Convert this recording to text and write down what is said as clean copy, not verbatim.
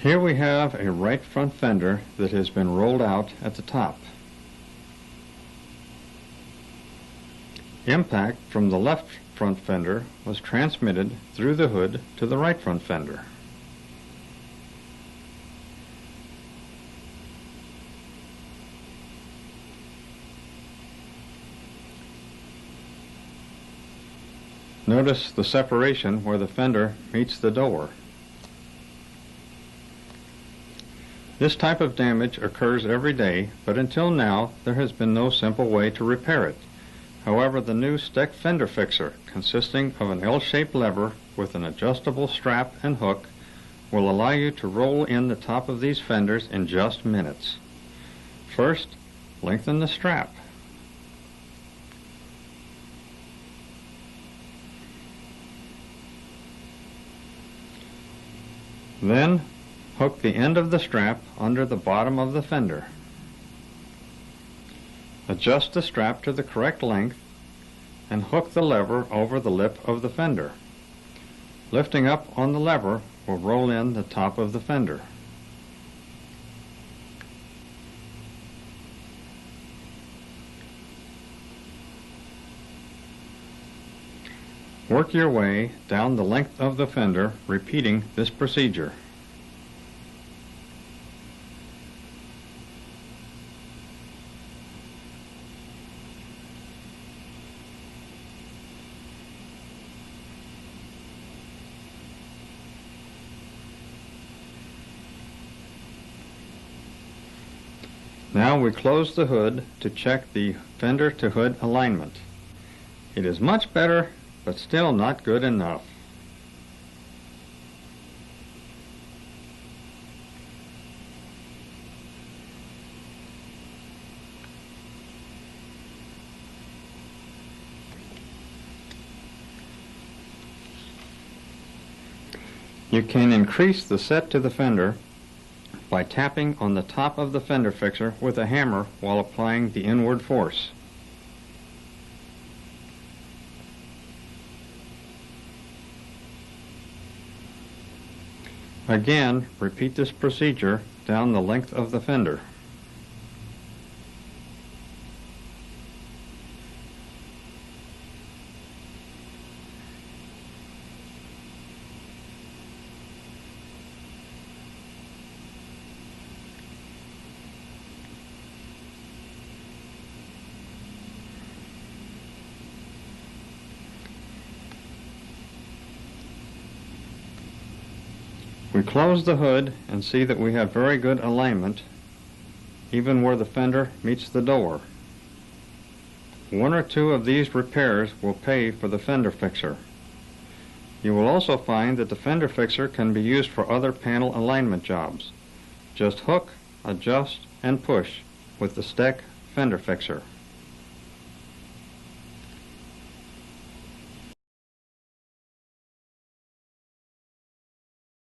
Here we have a right front fender that has been rolled out at the top. Impact from the left front fender was transmitted through the hood to the right front fender. Notice the separation where the fender meets the door. This type of damage occurs every day, but until now there has been no simple way to repair it. However, the new Steck Fender Fixer, consisting of an L-shaped lever with an adjustable strap and hook, will allow you to roll in the top of these fenders in just minutes. First, lengthen the strap. Then, hook the end of the strap under the bottom of the fender. Adjust the strap to the correct length and hook the lever over the lip of the fender. Lifting up on the lever will roll in the top of the fender. Work your way down the length of the fender, repeating this procedure. Now we close the hood to check the fender to hood alignment. It is much better, but still not good enough. You can increase the set to the fender by tapping on the top of the fender fixer with a hammer while applying the inward force. Again, repeat this procedure down the length of the fender. We close the hood and see that we have very good alignment, even where the fender meets the door. One or two of these repairs will pay for the fender fixer. You will also find that the fender fixer can be used for other panel alignment jobs. Just hook, adjust, and push with the Steck Fender Fixer.